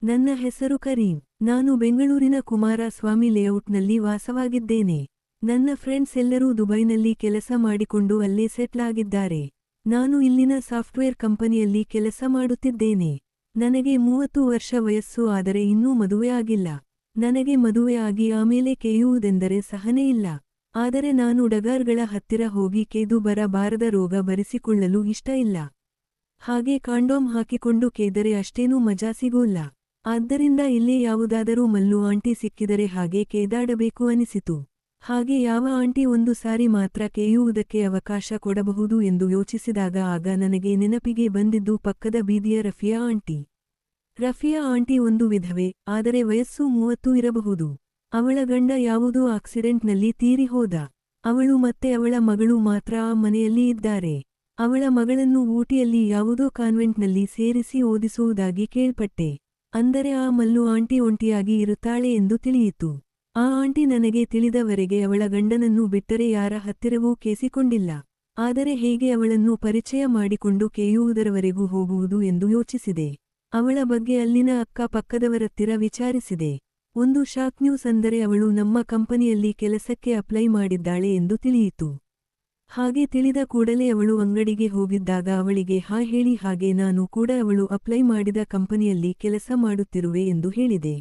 ನನ್ನ ಹೆಸರು ಕರೀಂ. ನಾನು ಬೆಂಗಳೂರಿನ ಕುಮಾರಸ್ವಾಮಿ ಲೇಔಟ್ನಲ್ಲಿ ವಾಸವಾಗಿದ್ದೇನೆ. ನನ್ನ ಫ್ರೆಂಡ್ಸ್ ಎಲ್ಲರೂ ದುಬೈನಲ್ಲಿ ಕೆಲಸ ಮಾಡಿಕೊಂಡು ಅಲ್ಲೇ ಸೆಟ್ಲ್ ಆಗಿದ್ದಾರೆ. ನಾನು ಇಲ್ಲಿನ ಸಾಫ್ಟ್ವೇರ್ ಕಂಪನಿಯಲ್ಲಿ ಕೆಲಸ ಮಾಡುತ್ತಿದ್ದೇನೆ. ನನಗೆ 30 ವರ್ಷ ವಯಸ್ಸು, ಆದರೆ ಇನ್ನೂ ಮದುವೆ ಆಗಿಲ್ಲ. ನನಗೆ ಮದುವೆ ಆಗಿ ಆಮೇಲೆ ಕೇಯುವುದೆಂದರೆ ಸಹನೆ ಇಲ್ಲ. ಆದರೆ ನಾನು ಡಗಾರ್ಗಳ ಹತ್ತಿರ ಹೋಗಿ ಕೇದು ಬರಬಾರದ ರೋಗ ಬರಿಸಿಕೊಳ್ಳಲು ಇಷ್ಟ ಇಲ್ಲ. ಹಾಗೆ ಕಾಂಡೋಮ್ ಹಾಕಿಕೊಂಡು ಕೇದರೆ ಅಷ್ಟೇನೂ ಮಜಾ ಸಿಗೋಲ್ಲ. ಆದ್ದರಿಂದ ಇಲ್ಲೇ ಯಾವುದಾದರೂ ಮಲ್ಲು ಆಂಟಿ ಸಿಕ್ಕಿದರೆ ಹಾಗೆ ಕೇದಾಡಬೇಕು ಅನಿಸಿತು. ಹಾಗೆ ಯಾವ ಆಂಟಿ ಒಂದು ಸಾರಿ ಮಾತ್ರ ಕೇಯುವುದಕ್ಕೆ ಅವಕಾಶ ಕೊಡಬಹುದು ಎಂದು ಯೋಚಿಸಿದಾಗ ಆಗ ನನಗೆ ನೆನಪಿಗೆ ಬಂದಿದ್ದು ಪಕ್ಕದ ಬೀದಿಯ ರಫಿಯಾ ಆಂಟಿ. ರಫಿಯಾ ಆಂಟಿ ಒಂದು ವಿಧವೆ, ಆದರೆ ವಯಸ್ಸು 30 ಇರಬಹುದು. ಅವಳ ಗಂಡ ಯಾವುದೋ ಆಕ್ಸಿಡೆಂಟ್ನಲ್ಲಿ ತೀರಿ ಹೋದ. ಅವಳು ಮತ್ತೆ ಅವಳ ಮಗಳು ಮಾತ್ರ ಆ ಮನೆಯಲ್ಲಿ ಇದ್ದಾರೆ. ಅವಳ ಮಗಳನ್ನು ಊಟಿಯಲ್ಲಿ ಯಾವುದೋ ಕಾನ್ವೆಂಟ್ನಲ್ಲಿ ಸೇರಿಸಿ ಓದಿಸುವುದಾಗಿ ಕೇಳ್ಪಟ್ಟೆ. ಅಂದರೆ ಆ ಮಲ್ಲು ಆಂಟಿ ಒಂಟಿಯಾಗಿ ಇರುತ್ತಾಳೆ ಎಂದು ತಿಳಿಯಿತು. ಆ ಆಂಟಿ ನನಗೆ ತಿಳಿದವರೆಗೆ ಅವಳ ಗಂಡನನ್ನು ಬಿಟ್ಟರೆ ಯಾರ ಹತ್ತಿರವೂ ಕೇಸಿಕೊಂಡಿಲ್ಲ. ಆದರೆ ಹೇಗೆ ಅವಳನ್ನು ಪರಿಚಯ ಮಾಡಿಕೊಂಡು ಕೇಯುವುದರವರೆಗೂ ಹೋಗುವುದು ಎಂದು ಯೋಚಿಸಿದೆ. ಅವಳ ಬಗ್ಗೆ ಅಲ್ಲಿನ ಅಕ್ಕಪಕ್ಕದವರತ್ತಿರ ವಿಚಾರಿಸಿದೆ. ಒಂದು ಶಾಕ್ ನ್ಯೂಸ್ ಅಂದರೆ ಅವಳು ನಮ್ಮ ಕಂಪನಿಯಲ್ಲಿ ಕೆಲಸಕ್ಕೆ ಅಪ್ಲೈ ಮಾಡಿದ್ದಾಳೆ ಎಂದು ತಿಳಿಯಿತು. ಹಾಗೆ ತಿಳಿದ ಕೂಡಲೇ ಅವಳು ಅಂಗಡಿಗೆ ಹೋಗಿದ್ದಾಗ ಅವಳಿಗೆ ಹೇಳಿ ಹಾಗೆ ನಾನು ಕೂಡ ಅವಳು ಅಪ್ಲೈ ಮಾಡಿದ ಕಂಪನಿಯಲ್ಲಿ ಕೆಲಸ ಮಾಡುತ್ತಿರುವೆ ಎಂದು ಹೇಳಿದೆ.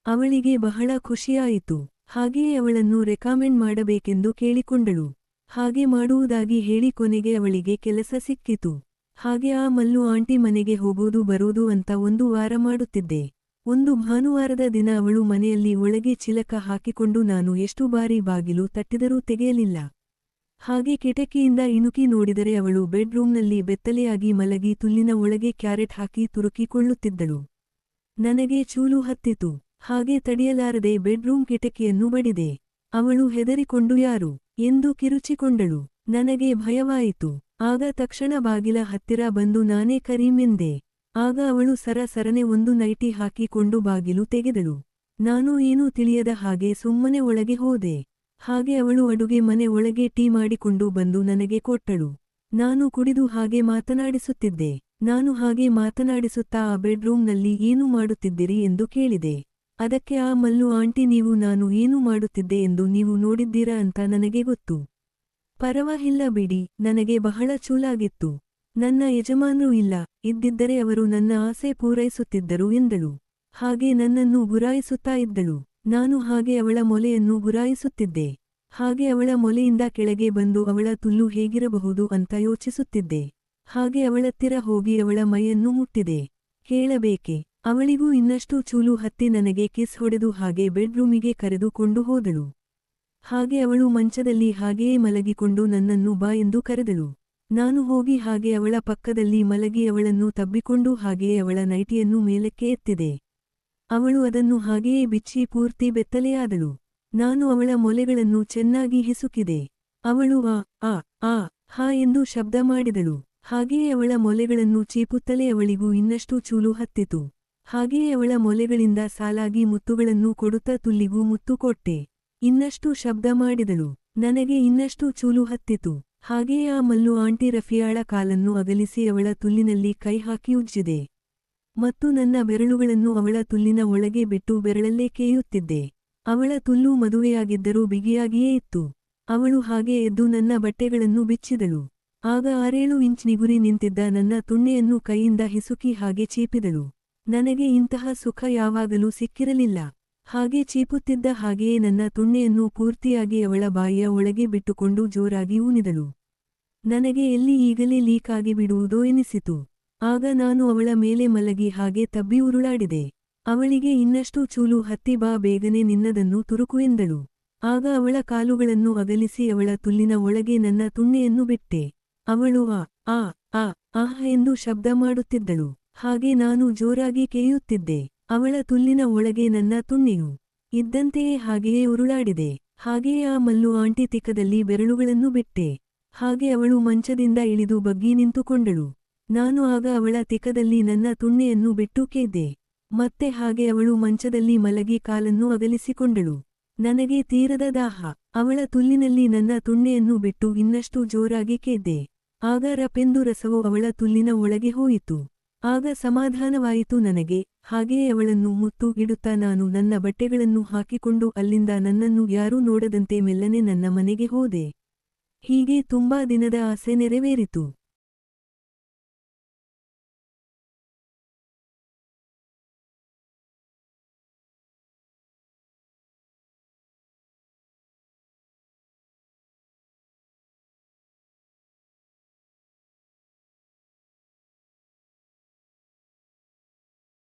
ಅವಳಿಗೆ ಬಹಳ ಖುಷಿಯಾಯಿತು. ಹಾಗೆಯೇ ಅವಳನ್ನು ರೆಕಮೆಂಡ್ ಮಾಡಬೇಕೆಂದು ಕೇಳಿಕೊಂಡಳು. ಹಾಗೆ ಮಾಡುವುದಾಗಿ ಹೇಳಿ ಕೊನೆಗೆ ಅವಳಿಗೆ ಕೆಲಸ ಸಿಕ್ಕಿತು. ಹಾಗೆ ಆ ಮಲ್ಲು ಆಂಟಿ ಮನೆಗೆ ಹೋಗೋದು ಬರೋದು ಅಂತ 1 ವಾರ ಮಾಡುತ್ತಿದ್ದೆ. ಒಂದು ಭಾನುವಾರದ ದಿನ ಅವಳು ಮನೆಯಲ್ಲಿ ಒಳಗೆ ಚಿಲಕ ಹಾಕಿಕೊಂಡು ನಾನು ಎಷ್ಟು ಬಾರಿ ಬಾಗಿಲು ತಟ್ಟಿದರೂ ತೆಗೆಯಲಿಲ್ಲ. ಹಾಗೆ ಕಿಟಕಿಯಿಂದ ಇಣುಕಿ ನೋಡಿದರೆ ಅವಳು ಬೆಡ್ರೂಮ್ನಲ್ಲಿ ಬೆತ್ತಲೆಯಾಗಿ ಮಲಗಿ ತುಲ್ಲಿನ ಒಳಗೆ ಕ್ಯಾರೆಟ್ ಹಾಕಿ ತುರುಕಿಕೊಳ್ಳುತ್ತಿದ್ದಳು. ನನಗೆ ಚೂಲು ಹತ್ತಿತು. ಹಾಗೆ ತಡೆಯಲಾರದೆ ಬೆಡ್ರೂಮ್ ಕಿಟಕಿಯನ್ನು ಬಡಿದೆ. ಅವಳು ಹೆದರಿಕೊಂಡು ಯಾರು ಎಂದು ಕಿರುಚಿಕೊಂಡಳು. ನನಗೆ ಭಯವಾಯಿತು. ಆಗ ತಕ್ಷಣ ಬಾಗಿಲ ಹತ್ತಿರ ಬಂದು ನಾನೇ ಕರೀಂ ಎಂದೆ. ಆಗ ಅವಳು ಸರಸರನೆ ಒಂದು ನೈಟಿ ಹಾಕಿಕೊಂಡು ಬಾಗಿಲು ತೆಗೆದಳು. ನಾನು ಏನೂ ತಿಳಿಯದ ಹಾಗೆ ಸುಮ್ಮನೆ ಒಳಗೆ ಹೋದೆ. ಹಾಗೆ ಅವಳು ಅಡುಗೆ ಮನೆ ಒಳಗೆ ಟೀ ಮಾಡಿಕೊಂಡು ಬಂದು ನನಗೆ ಕೊಟ್ಟಳು. ನಾನು ಕುಡಿದು ಹಾಗೆ ಮಾತನಾಡಿಸುತ್ತಿದ್ದೆ. ನಾನು ಹಾಗೆ ಮಾತನಾಡಿಸುತ್ತಾ ಆ ಬೆಡ್ರೂಮ್ನಲ್ಲಿ ಏನು ಮಾಡುತ್ತಿದ್ದಿರಿ ಎಂದು ಕೇಳಿದೆ. ಅದಕ್ಕೆ ಆ ಮಲ್ಲು ಆಂಟಿ ನೀವು ನಾನು ಏನು ಮಾಡುತ್ತಿದ್ದೆ ಎಂದು ನೀವು ನೋಡಿದ್ದೀರಾ ಅಂತ ನನಗೆ ಗೊತ್ತು. ಪರವಾಗಿಲ್ಲ ಬಿಡಿ, ನನಗೆ ಬಹಳ ಚೂಲಾಗಿತ್ತು. ನನ್ನ ಯಜಮಾನ್ರು ಇಲ್ಲ, ಇದ್ದಿದ್ದರೆ ಅವರು ನನ್ನ ಆಸೆ ಪೂರೈಸುತ್ತಿದ್ದರು ಎಂದಳು. ಹಾಗೆ ನನ್ನನ್ನು ಗುರಾಯಿಸುತ್ತಾ ಇದ್ದಳು. ನಾನು ಹಾಗೆ ಅವಳ ಮೊಲೆಯನ್ನು ಗುರಾಯಿಸುತ್ತಿದ್ದೆ. ಹಾಗೆ ಅವಳ ಮೊಲೆಯಿಂದ ಕೆಳಗೆ ಬಂದು ಅವಳ ತುಲ್ಲು ಹೇಗಿರಬಹುದು ಅಂತ ಯೋಚಿಸುತ್ತಿದ್ದೆ. ಹಾಗೆ ಅವಳತ್ತಿರ ಹೋಗಿ ಅವಳ ಮೈಯನ್ನು ಮುಟ್ಟಿದೆ. ಕೇಳಬೇಕೆ, ಅವಳಿಗೂ ಇನ್ನಷ್ಟು ಚೂಲು ಹತ್ತಿ ನನಗೆ ಕಿಸ್ ಹೊಡೆದು ಹಾಗೆ ಬೆಡ್ರೂಮಿಗೆ ಕರೆದುಕೊಂಡು ಹೋದಳು. ಹಾಗೆ ಅವಳು ಮಂಚದಲ್ಲಿ ಹಾಗೆಯೇ ಮಲಗಿಕೊಂಡು ನನ್ನನ್ನು ಬಾ ಎಂದು ಕರೆದಳು. ನಾನು ಹೋಗಿ ಹಾಗೆ ಅವಳ ಪಕ್ಕದಲ್ಲಿ ಮಲಗಿ ಅವಳನ್ನು ತಬ್ಬಿಕೊಂಡು ಹಾಗೆಯೇ ಅವಳ ನೈಟಿಯನ್ನು ಮೇಲಕ್ಕೆ ಎತ್ತಿದೆ. ಅವಳು ಅದನ್ನು ಹಾಗೆಯೇ ಬಿಚ್ಚಿ ಪೂರ್ತಿ ಬೆತ್ತಲೆಯಾದಳು. ನಾನು ಅವಳ ಮೊಲೆಗಳನ್ನು ಚೆನ್ನಾಗಿ ಹಿಸುಕಿದೆ. ಅವಳು ಹಾ ಎಂದು ಶಬ್ದ ಮಾಡಿದಳು. ಹಾಗೆಯೇ ಅವಳ ಮೊಲೆಗಳನ್ನು ಚೀಪುತ್ತಲೇ ಅವಳಿಗೂ ಇನ್ನಷ್ಟು ಚೂಲು ಹತ್ತಿತು. ಹಾಗೆಯೇ ಅವಳ ಮೊಲೆಗಳಿಂದ ಸಾಲಾಗಿ ಮುತ್ತುಗಳನ್ನು ಕೊಡುತ್ತಾ ತುಲ್ಲಿಗೂ ಮುತ್ತು ಕೊಟ್ಟೆ. ಇನ್ನಷ್ಟು ಶಬ್ದ ಮಾಡಿದಳು. ನನಗೆ ಇನ್ನಷ್ಟು ಚೂಲು ಹತ್ತಿತು. ಹಾಗೆಯೇ ಆ ಮಲ್ಲು ಆಂಟಿ ರಫಿಯಾಳ ಕಾಲನ್ನು ಅಗಲಿಸಿ ಅವಳ ತುಲ್ಲಿನಲ್ಲಿ ಕೈ ಹಾಕಿ ಉಜ್ಜಿದೆ. ಮತ್ತು ನನ್ನ ಬೆರಳುಗಳನ್ನು ಅವಳ ತುಲ್ಲಿನ ಒಳಗೆ ಬಿಟ್ಟು ಬೆರಳಲ್ಲೇ ಕೇಯುತ್ತಿದ್ದೆ. ಅವಳ ತುಲ್ಲು ಮದುವೆಯಾಗಿದ್ದರೂ ಬಿಗಿಯಾಗಿಯೇ ಇತ್ತು. ಅವಳು ಹಾಗೆ ಎದ್ದು ನನ್ನ ಬಟ್ಟೆಗಳನ್ನು ಬಿಚ್ಚಿದಳು. ಆಗ 6-7 ಇಂಚ್ ನಿಗುರಿ ನಿಂತಿದ್ದ ನನ್ನ ತುಣ್ಣೆಯನ್ನು ಕೈಯಿಂದ ಹಿಸುಕಿ ಹಾಗೆ ಚೀಪಿದಳು. ನನಗೆ ಇಂತಹ ಸುಖ ಯಾವಾಗಲೂ ಸಿಕ್ಕಿರಲಿಲ್ಲ. ಹಾಗೆ ಚೀಪುತ್ತಿದ್ದ ಹಾಗೆಯೇ ನನ್ನ ತುಣ್ಣೆಯನ್ನು ಪೂರ್ತಿಯಾಗಿ ಅವಳ ಬಾಯಿಯ ಒಳಗೆ ಬಿಟ್ಟುಕೊಂಡು ಜೋರಾಗಿ ಊನಿದಳು. ನನಗೆ ಎಲ್ಲಿ ಈಗಲೇ ಲೀಕ್ ಆಗಿ ಬಿಡುವುದೋ ಎನಿಸಿತು. ಆಗ ನಾನು ಅವಳ ಮೇಲೆ ಮಲಗಿ ಹಾಗೆ ತಬ್ಬಿ ಉರುಳಾಡಿದೆ. ಅವಳಿಗೆ ಇನ್ನಷ್ಟು ಚೂಲು ಹತ್ತಿ ಬಾ ಬೇಗನೆ ನಿನ್ನದನ್ನು ತುರುಕು ಎಂದಳು. ಆಗ ಅವಳ ಕಾಲುಗಳನ್ನು ಅಗಲಿಸಿ ಅವಳ ತುಲ್ಲಿನ ಒಳಗೆ ನನ್ನ ತುಣ್ಣೆಯನ್ನು ಬಿಟ್ಟೆ. ಅವಳು ಆಹ್ ಎಂದು ಶಬ್ದ ಮಾಡುತ್ತಿದ್ದಳು. ಹಾಗೆ ನಾನು ಜೋರಾಗಿ ಕೇಯುತ್ತಿದ್ದೆ. ಅವಳ ತುಲ್ಲಿನ ಒಳಗೆ ನನ್ನ ತುಣ್ಣೆಯು ಇದ್ದಂತೆಯೇ ಹಾಗೆಯೇ ಉರುಳಾಡಿದೆ. ಹಾಗೆಯೇ ಆ ಮಲ್ಲು ಆಂಟಿ ತಿಕ್ಕದಲ್ಲಿ ಬೆರಳುಗಳನ್ನು ಬಿಟ್ಟೆ. ಹಾಗೆ ಅವಳು ಮಂಚದಿಂದ ಇಳಿದು ಬಗ್ಗಿ ನಿಂತುಕೊಂಡಳು. ನಾನು ಆಗ ಅವಳ ತಿಕ್ಕದಲ್ಲಿ ನನ್ನ ತುಣ್ಣೆಯನ್ನು ಬಿಟ್ಟು ಕೇದ್ದೆ. ಮತ್ತೆ ಹಾಗೆ ಅವಳು ಮಂಚದಲ್ಲಿ ಮಲಗಿ ಕಾಲನ್ನು ಅಗಲಿಸಿಕೊಂಡಳು. ನನಗೆ ತೀರದ ದಾಹ. ಅವಳ ತುಲ್ಲಿನಲ್ಲಿ ನನ್ನ ತುಣ್ಣೆಯನ್ನು ಬಿಟ್ಟು ಇನ್ನಷ್ಟು ಜೋರಾಗಿ ಕೇದ್ದೆ. ಆಗ ರಪೆಂದು ರಸವು ಅವಳ ತುಲ್ಲಿನ ಒಳಗೆ ಹೋಯಿತು. ಆಗ ಸಮಾಧಾನವಾಯಿತು ನನಗೆ. ಹಾಗೆಯೇ ಅವಳನ್ನು ಮುತ್ತು ಇಡುತ್ತಾ ನಾನು ನನ್ನ ಬಟ್ಟೆಗಳನ್ನು ಹಾಕಿಕೊಂಡು ಅಲ್ಲಿಂದ ನನ್ನನ್ನು ಯಾರೂ ನೋಡದಂತೆ ಮೆಲ್ಲನೆ ನನ್ನ ಮನೆಗೆ ಹೋದೆ. ಹೀಗೆ ತುಂಬಾ ದಿನದ ಆಸೆ ನೆರವೇರಿತು.